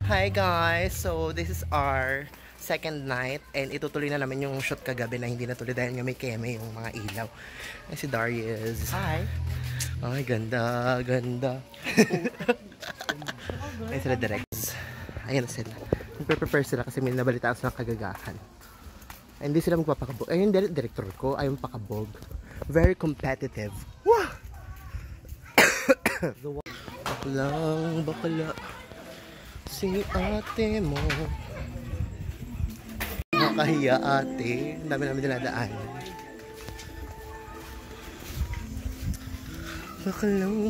Hi guys! So this is our second night and itutuloy na namin yung shoot kagabi na hindi natuloy dahil nga may keme yung mga ilaw. Ay si Darius. Hi! Ay ganda, ganda. Ay sila directs. Ayan sila. Nagpe-prepare sila kasi may nabalitaan silang kagagahan. Ay, hindi sila magpapakabog. Ay yung director ko ay yung pakabog. Very competitive. Wah! Bakla. Si ate mo. Nakakahiya ate. Ang dami namin dinadaan.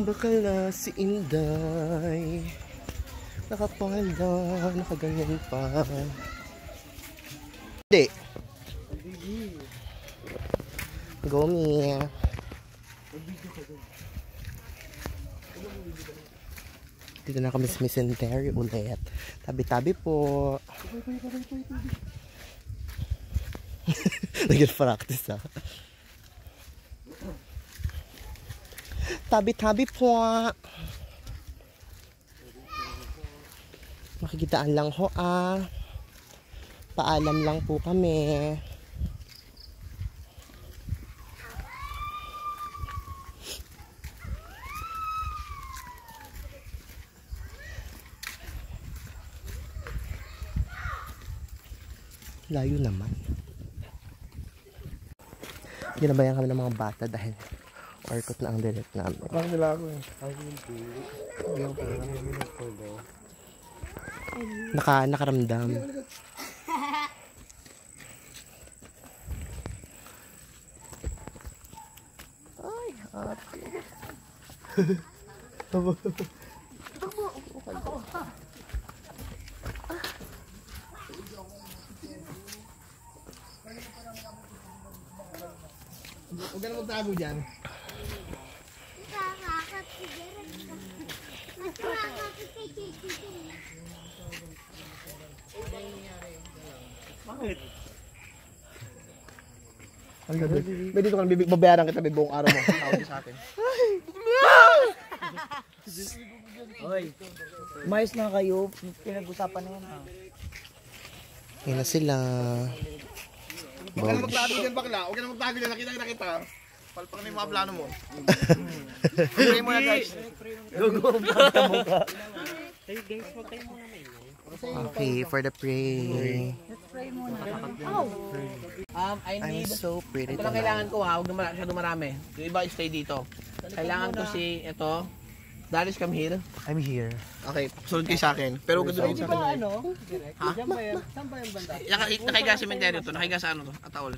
Bakala si Inday. Nakapala, nakaganyan pa. Hindi. Gomi. Dito na kami sa Micentery ulit. Tabi-tabi po. Nag-practice ha. Tabi-tabi po. Makikitaan lang ho ah. Paalam lang po kami. Layo naman. Ginabayan kami ng mga bata dahil orkot na ang direct namin. Parang nila ako eh. Yung Nakaramdam. Ay, ate. Huwag ka na magtago dyan. Bakit? Ang gabi. May dito ka na babayaran kita buong araw mo. Tawag sa akin. Hoy, mais na kayo. Pinag-usapan na yan ha. Yan na sila. Huwag ka na magtago dyan bakla. Huwag ka na magtago dyan. Nakita kita. Palpak na yung mga plano mo. Pray mo na guys. Gugumagta mo ka. Hey guys, huwag kayo muna may Okay, for the pray. Let's pray muna. I I'm need... so pretty Ito lang kailangan ko ha. Huwag na masyadong marami. Yung iba stay dito. Kailangan ko si... Ito. Darius, come here. I'm here. Okay, sunod kayo sa akin. Pero gusto ko sa akin. Ano? Ha? Saan ba yung banda? Nakahiga sa cemetery to. Nakahiga sa ano to? Ataol.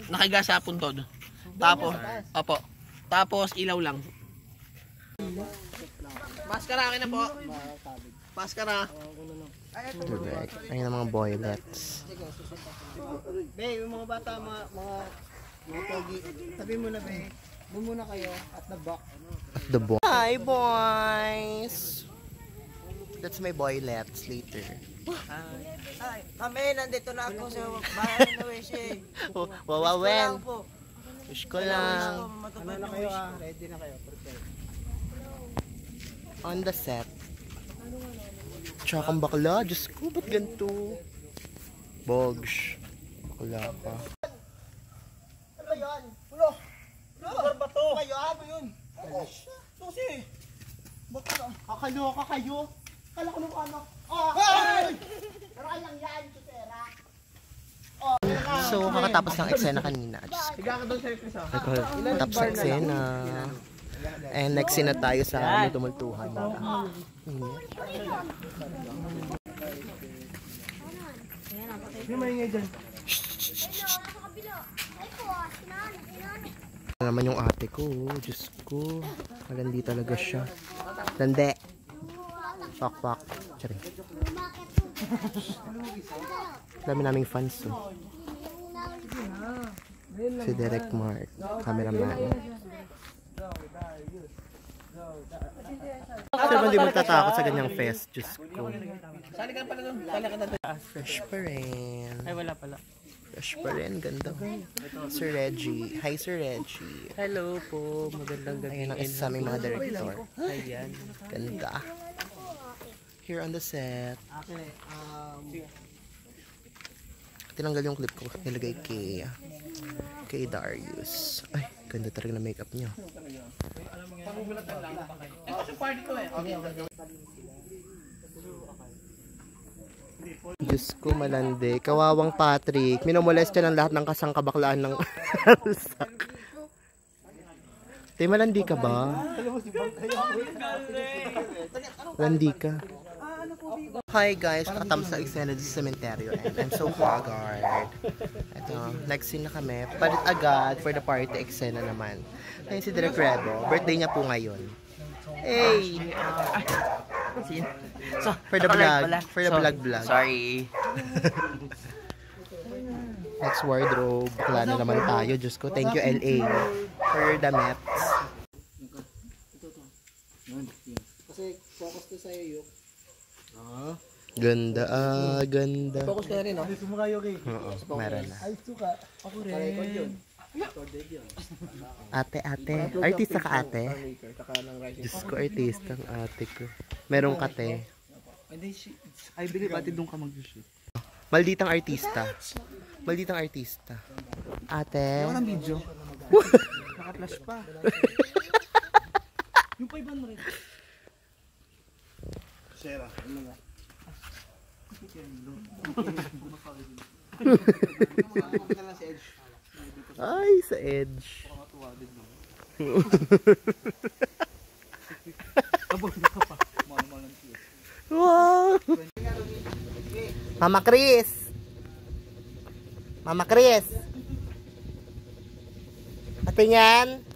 Nakahiga sa puntod. Tapos, opo. Tapos ilaw lang. Maskara akin na po. Maskara. Direct. Ayun ang mga boylets. Be, yung mga bata, mga pogi. Sabi mo na be, muna kayo at the back. The boy. Hi boys! That's my boylets later. Ay, kami, nandito na ako sa bahay na Weshe. Wawawen. Wish ko lang. Ano na kayo ah? Ready na kayo? Prepare. On the set. Tsakang bakla. Diyos ko, ba't ganito? Bogs. Bakla pa. Ano yan? Ulo! Lugar ba to? Kayo, ano yun? Susi! Bakla. Kakaloka kayo. Kala ko nung anak. Ay! Pero kayang yan, susera. So, kakatapos ng eksena kanina. Diyos ko. Higa ka doon sa Episa. Tapos ng eksena. And next scene na tayo sa tumultuhan. Yung maingay dyan. Naman yung ate ko. Diyos ko. Malandi talaga siya. Lande. Pak. Charing. Dami naming fans. Oh. Si Derek Mark. Cameraman. Sir, hindi magtatakot sa ganyang fest. Diyos ko. Sali ka pala doon. Sali ka doon. Fresh pa rin. Ay, wala pala. Fresh pa rin. Ganda. Sir Reggie. Hi, Sir Reggie. Hello po. Magandang gabi. Ayan ang isa sa aming mga director. Ayan. Ganda. here on the set. Okay, Tinanggal yung clip ko. Nilagay kay Darius. Ay, ganda talaga na makeup niya. Diyos ko, malandi. Kawawang Patrick. Minumolest siya ng lahat ng kasangkabaklaan ng alsak. Te, malandi ka ba? Malandi ka. Hi guys, nakatapos sa eksena sa cementerio and I'm so haggard. Ito, next scene na kami. Palit agad for the party eksena naman. Ayun si Direk Rebo. Birthday niya po ngayon. Hey! For the vlog. For the vlog. Sorry. Next wardrobe. Bakla na naman tayo. Diyos ko. Thank you LA for your damit. kasi focus to sa'yo, Yuk. Ganda ganda. Focus ka na rin, no? Oo, meron na. Ay, suka. Ako rin. Record yun. Ate. Artista ka ate? Diyos ko, artista ang ate ko. Merong kate. I believe ate doon ka mag-shoot. Malditang artista. Malditang artista. Ate. Wala ng video. Naka-flash pa. Yung 500. Sera, ano nga? Ay, sa edge. Wow. Mama Chris. Mama Chris. Patingin.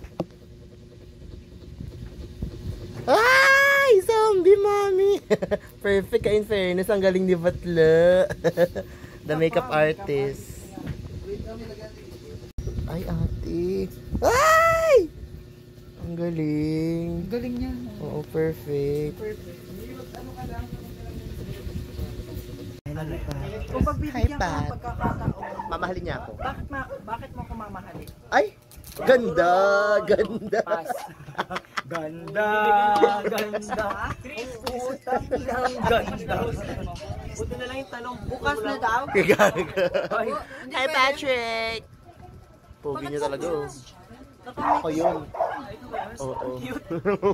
Ay, zombie mommy. Perfect ka in fairness. Ang galing ni Batla. The makeup artist. Ay, ate. Ay! Ang galing. Galing niya. Oo, perfect. Kung pagbibigyan ka Pat. ng pagkakataon, Mamahalin niya ako. bakit mo kumamahalin? Ay! Ganda! Ganda! Ganda! Putang inang ganda. Buti na lang yung talong. Bukas na daw. Hi, Patrick! Pogi niya talaga, oh. Ako yun. Oo.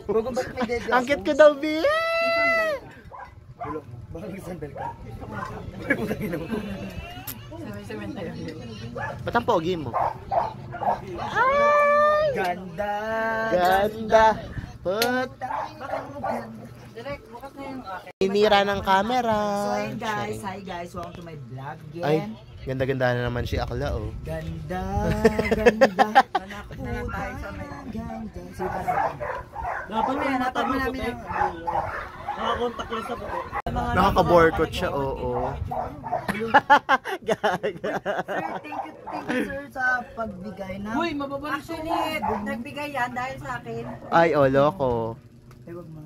Kung ba't may dead Ang cute ko daw, B! Baka may sandal ka. Ba't ang pogi mo? Ganda. Ganda! Put! Bakit mo ganda? Direct, bukas na yung akin. Inira ng camera. So ayun guys, hi guys, welcome to my vlog Ay, again. ganda-ganda na naman si Akla, oh. Ganda, ganda. Nanakot na lang tayo sa may ganda. Dapat may Hanapin mo namin ang nakakontak lang sa puto. Nakaka-boycott siya, oo. Gaga. Sir, thank you sir sa pagbigay ng... Uy, mababalik Actually, nagbigay yan dahil sa akin. Ay, oh, loko. Ay, wag mo.